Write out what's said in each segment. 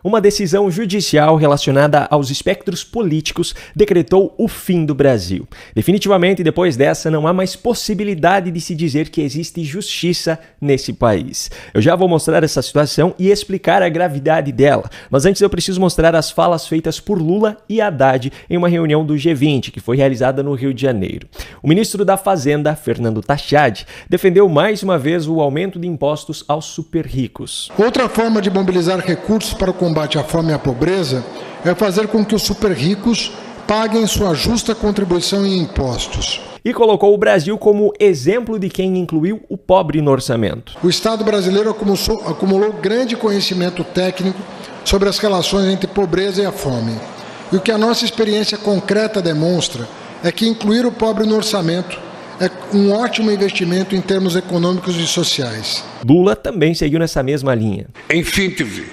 Uma decisão judicial relacionada aos espectros políticos decretou o fim do Brasil. Definitivamente, depois dessa, não há mais possibilidade de se dizer que existe justiça nesse país. Eu já vou mostrar essa situação e explicar a gravidade dela, mas antes eu preciso mostrar as falas feitas por Lula e Haddad em uma reunião do G20, que foi realizada no Rio de Janeiro. O ministro da Fazenda, Fernando Taschad, defendeu mais uma vez o aumento de impostos aos super ricos. Outra forma de mobilizar recursos para o combate à fome e à pobreza é fazer com que os super ricos paguem sua justa contribuição em impostos. E colocou o Brasil como exemplo de quem incluiu o pobre no orçamento. O Estado brasileiro acumulou grande conhecimento técnico sobre as relações entre pobreza e a fome. E o que a nossa experiência concreta demonstra é que incluir o pobre no orçamento é um ótimo investimento em termos econômicos e sociais. Lula também seguiu nessa mesma linha. Em síntese,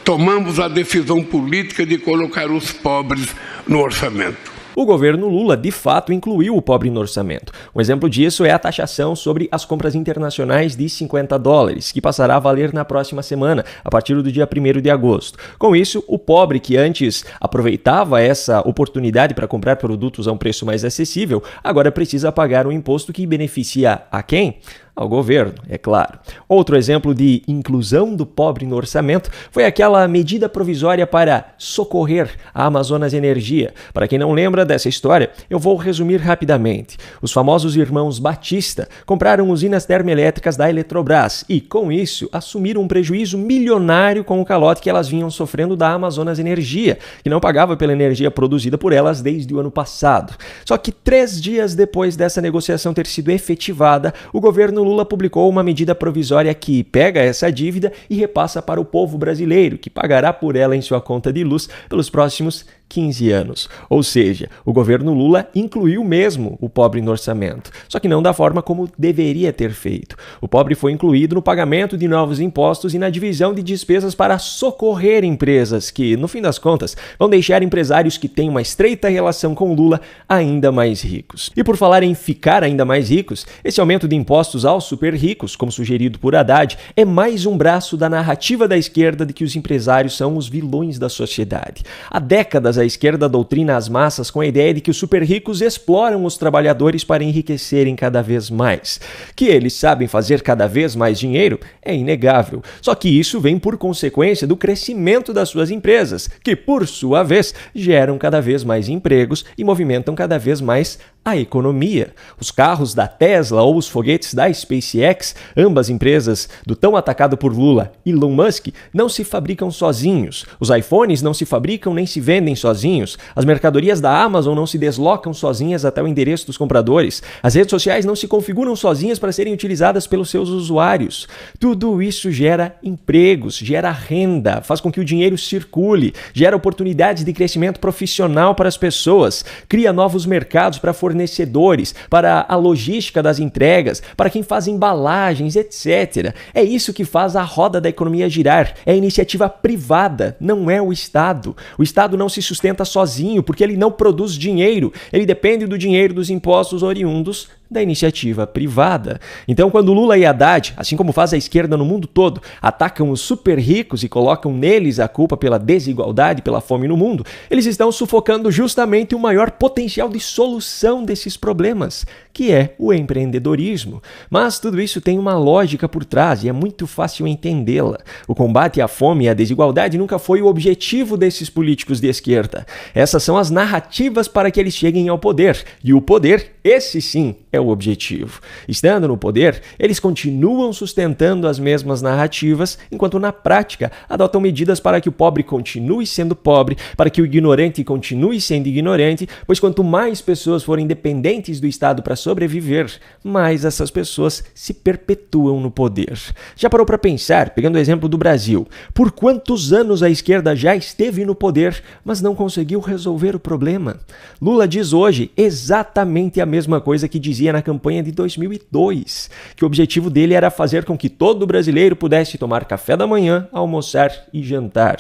tomamos a decisão política de colocar os pobres no orçamento. O governo Lula, de fato, incluiu o pobre no orçamento. Um exemplo disso é a taxação sobre as compras internacionais de $50, que passará a valer na próxima semana, a partir do dia 1º de agosto. Com isso, o pobre que antes aproveitava essa oportunidade para comprar produtos a um preço mais acessível, agora precisa pagar um imposto que beneficia a quem? Ao governo, é claro. Outro exemplo de inclusão do pobre no orçamento foi aquela medida provisória para socorrer a Amazonas Energia. Para quem não lembra dessa história, eu vou resumir rapidamente. Os famosos irmãos Batista compraram usinas termoelétricas da Eletrobras e, com isso, assumiram um prejuízo milionário com o calote que elas vinham sofrendo da Amazonas Energia, que não pagava pela energia produzida por elas desde o ano passado. Só que 3 dias depois dessa negociação ter sido efetivada, o governo Lula publicou uma medida provisória que pega essa dívida e repassa para o povo brasileiro, que pagará por ela em sua conta de luz pelos próximos 15 anos. Ou seja, o governo Lula incluiu mesmo o pobre no orçamento, só que não da forma como deveria ter feito. O pobre foi incluído no pagamento de novos impostos e na divisão de despesas para socorrer empresas que, no fim das contas, vão deixar empresários que têm uma estreita relação com Lula ainda mais ricos. E por falar em ficar ainda mais ricos, esse aumento de impostos aos super ricos, como sugerido por Haddad, é mais um braço da narrativa da esquerda de que os empresários são os vilões da sociedade. Há décadas a esquerda doutrina as massas com a ideia de que os super ricos exploram os trabalhadores para enriquecerem cada vez mais. Que eles sabem fazer cada vez mais dinheiro é inegável. Só que isso vem por consequência do crescimento das suas empresas, que por sua vez geram cada vez mais empregos e movimentam cada vez mais a economia. Os carros da Tesla ou os foguetes da SpaceX, ambas empresas do tão atacado por Lula, Elon Musk, não se fabricam sozinhos. Os iPhones não se fabricam nem se vendem sozinhos. As mercadorias da Amazon não se deslocam sozinhas até o endereço dos compradores. As redes sociais não se configuram sozinhas para serem utilizadas pelos seus usuários. Tudo isso gera empregos, gera renda, faz com que o dinheiro circule, gera oportunidades de crescimento profissional para as pessoas, cria novos mercados para fornecedores, para a logística das entregas, para quem faz embalagens, etc. É isso que faz a roda da economia girar. É a iniciativa privada, não é o Estado. O Estado não se sustenta sozinho porque ele não produz dinheiro. Ele depende do dinheiro dos impostos oriundos da iniciativa privada. Então, quando Lula e Haddad, assim como faz a esquerda no mundo todo, atacam os super ricos e colocam neles a culpa pela desigualdade, pela fome no mundo, eles estão sufocando justamente o maior potencial de solução desses problemas, que é o empreendedorismo. Mas tudo isso tem uma lógica por trás e é muito fácil entendê-la. O combate à fome e à desigualdade nunca foi o objetivo desses políticos de esquerda. Essas são as narrativas para que eles cheguem ao poder. E o poder, esse sim, é o objetivo. Estando no poder, eles continuam sustentando as mesmas narrativas, enquanto na prática adotam medidas para que o pobre continue sendo pobre, para que o ignorante continue sendo ignorante, pois quanto mais pessoas forem dependentes do Estado para sobreviver, mais essas pessoas se perpetuam no poder. Já parou para pensar, pegando o exemplo do Brasil, por quantos anos a esquerda já esteve no poder, mas não conseguiu resolver o problema? Lula diz hoje exatamente a mesma coisa que dizia na campanha de 2002, que o objetivo dele era fazer com que todo brasileiro pudesse tomar café da manhã, almoçar e jantar.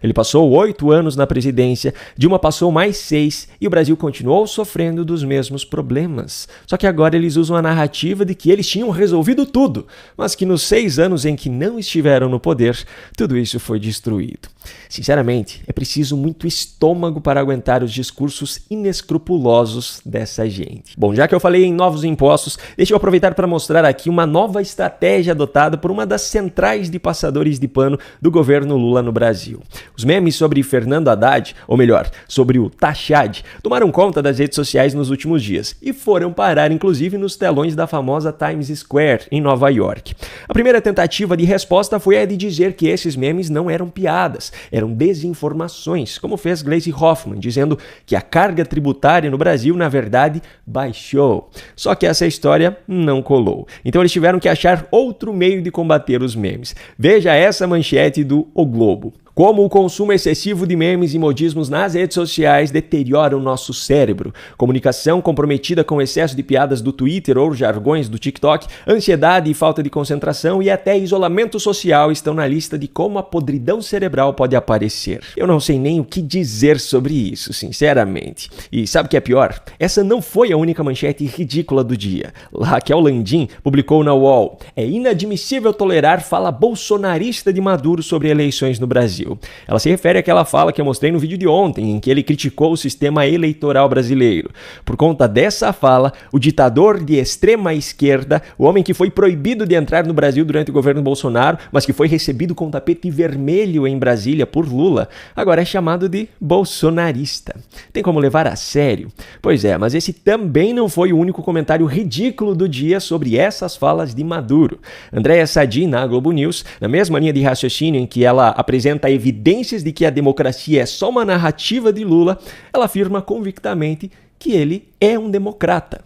Ele passou 8 anos na presidência, Dilma passou mais 6 e o Brasil continuou sofrendo dos mesmos problemas. Só que agora eles usam a narrativa de que eles tinham resolvido tudo, mas que nos 6 anos em que não estiveram no poder, tudo isso foi destruído. Sinceramente, é preciso muito estômago para aguentar os discursos inescrupulosos dessa gente. Bom, já que eu falei em novos impostos, deixa eu aproveitar para mostrar aqui uma nova estratégia adotada por uma das centrais de passadores de pano do governo Lula no Brasil. Os memes sobre Fernando Haddad, ou melhor, sobre o Tachad, tomaram conta das redes sociais nos últimos dias e foram parar inclusive nos telões da famosa Times Square, em Nova York. A primeira tentativa de resposta foi a de dizer que esses memes não eram piadas, eram desinformações, como fez Gleisi Hoffmann, dizendo que a carga tributária no Brasil, na verdade, baixou. Só que essa história não colou. Então eles tiveram que achar outro meio de combater os memes. Veja essa manchete do O Globo. Como o consumo excessivo de memes e modismos nas redes sociais deteriora o nosso cérebro. Comunicação comprometida com excesso de piadas do Twitter ou jargões do TikTok, ansiedade e falta de concentração e até isolamento social estão na lista de como a podridão cerebral pode aparecer. Eu não sei nem o que dizer sobre isso, sinceramente. E sabe o que é pior? Essa não foi a única manchete ridícula do dia. Raquel Landim publicou na UOL: é inadmissível tolerar fala bolsonarista de Maduro sobre eleições no Brasil. Ela se refere àquela fala que eu mostrei no vídeo de ontem, em que ele criticou o sistema eleitoral brasileiro. Por conta dessa fala, o ditador de extrema esquerda, o homem que foi proibido de entrar no Brasil durante o governo Bolsonaro, mas que foi recebido com tapete vermelho em Brasília por Lula, agora é chamado de bolsonarista. Tem como levar a sério? Pois é, mas esse também não foi o único comentário ridículo do dia sobre essas falas de Maduro. Andréa Sadi, na Globo News, na mesma linha de raciocínio em que ela apresenta evidências de que a democracia é só uma narrativa de Lula, ela afirma convictamente que ele é um democrata.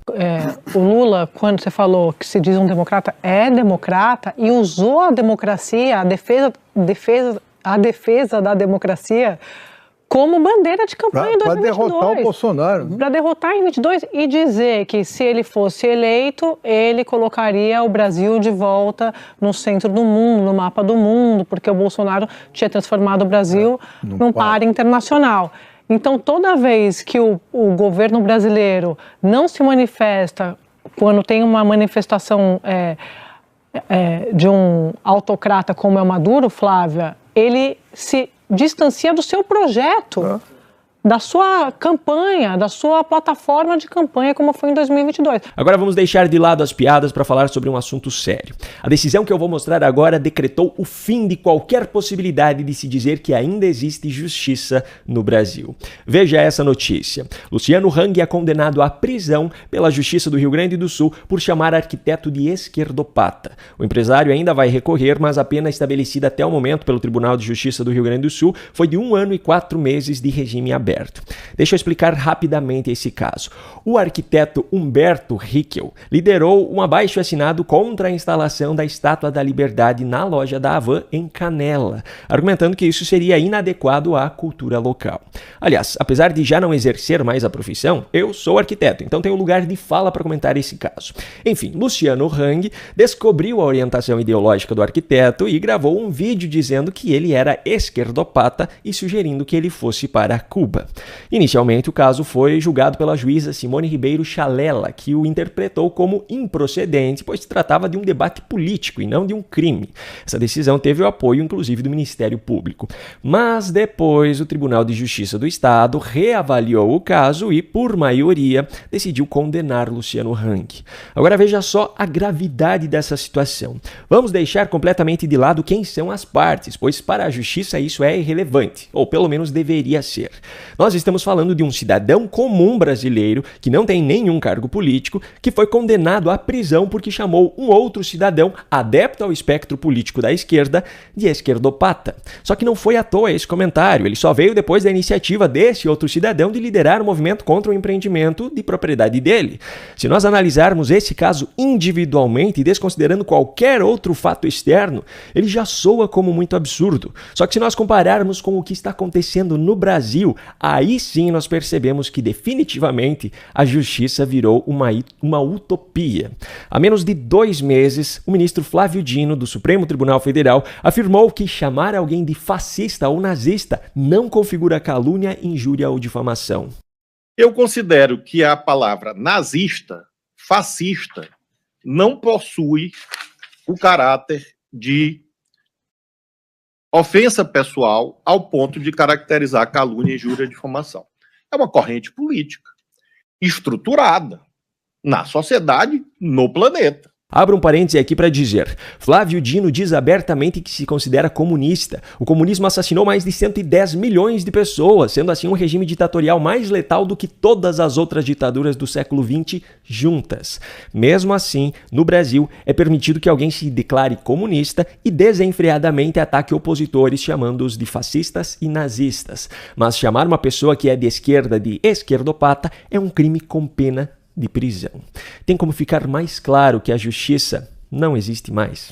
O Lula, quando você falou que se diz um democrata, é democrata e usou a democracia, a defesa da democracia como bandeira de campanha em 2022. Para derrotar o Bolsonaro. Para derrotar em 2022 e dizer que se ele fosse eleito, ele colocaria o Brasil de volta no centro do mundo, no mapa do mundo, porque o Bolsonaro tinha transformado o Brasil num par internacional. Então, toda vez que o governo brasileiro não se manifesta, quando tem uma manifestação de um autocrata como é o Maduro, Flávia, ele se distancia do seu projeto, da sua campanha, da sua plataforma de campanha, como foi em 2022. Agora vamos deixar de lado as piadas para falar sobre um assunto sério. A decisão que eu vou mostrar agora decretou o fim de qualquer possibilidade de se dizer que ainda existe justiça no Brasil. Veja essa notícia. Luciano Hang é condenado à prisão pela Justiça do Rio Grande do Sul por chamar arquiteto de esquerdopata. O empresário ainda vai recorrer, mas a pena estabelecida até o momento pelo Tribunal de Justiça do Rio Grande do Sul foi de 1 ano e 4 meses de regime aberto. Deixa eu explicar rapidamente esse caso. O arquiteto Humberto Rickel liderou um abaixo-assinado contra a instalação da Estátua da Liberdade na loja da Havan, em Canela, argumentando que isso seria inadequado à cultura local. Aliás, apesar de já não exercer mais a profissão, eu sou arquiteto, então tenho lugar de fala para comentar esse caso. Enfim, Luciano Hang descobriu a orientação ideológica do arquiteto e gravou um vídeo dizendo que ele era esquerdopata e sugerindo que ele fosse para Cuba. Inicialmente, o caso foi julgado pela juíza Simone Ribeiro Chalela, que o interpretou como improcedente, pois se tratava de um debate político e não de um crime. Essa decisão teve o apoio, inclusive, do Ministério Público. Mas depois, o Tribunal de Justiça do Estado reavaliou o caso e, por maioria, decidiu condenar Luciano Hang. Agora veja só a gravidade dessa situação. Vamos deixar completamente de lado quem são as partes, pois para a Justiça isso é irrelevante, ou pelo menos deveria ser. Nós estamos falando de um cidadão comum brasileiro que não tem nenhum cargo político, que foi condenado à prisão porque chamou um outro cidadão adepto ao espectro político da esquerda de esquerdopata. Só que não foi à toa esse comentário, ele só veio depois da iniciativa desse outro cidadão de liderar o movimento contra o empreendimento de propriedade dele. Se nós analisarmos esse caso individualmente e desconsiderando qualquer outro fato externo, ele já soa como muito absurdo. Só que se nós compararmos com o que está acontecendo no Brasil, aí sim nós percebemos que definitivamente a justiça virou uma utopia. Há menos de 2 meses, o ministro Flávio Dino, do Supremo Tribunal Federal, afirmou que chamar alguém de fascista ou nazista não configura calúnia, injúria ou difamação. Eu considero que a palavra nazista, fascista, não possui o caráter de ofensa pessoal ao ponto de caracterizar calúnia, injúria e difamação. É uma corrente política estruturada na sociedade, no planeta. Abro um parêntese aqui para dizer, Flávio Dino diz abertamente que se considera comunista. O comunismo assassinou mais de 110 milhões de pessoas, sendo assim um regime ditatorial mais letal do que todas as outras ditaduras do século XX juntas. Mesmo assim, no Brasil, é permitido que alguém se declare comunista e desenfreadamente ataque opositores, chamando-os de fascistas e nazistas. Mas chamar uma pessoa que é de esquerda de esquerdopata é um crime com pena de prisão. Tem como ficar mais claro que a justiça não existe mais.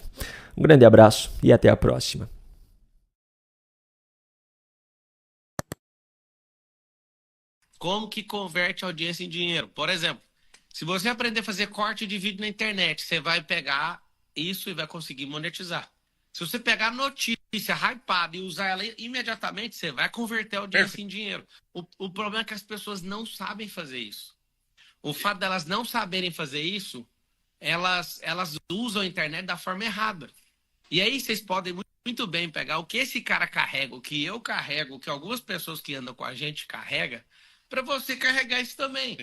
Um grande abraço e até a próxima. Como que converte audiência em dinheiro? Por exemplo, se você aprender a fazer corte de vídeo na internet, você vai pegar isso e vai conseguir monetizar. Se você pegar notícia hypada e usar ela imediatamente, você vai converter a audiência em dinheiro. O problema é que as pessoas não sabem fazer isso. O fato delas não saberem fazer isso, elas usam a internet da forma errada. E aí vocês podem muito bem pegar o que esse cara carrega, o que eu carrego, o que algumas pessoas que andam com a gente carrega, para você carregar isso também.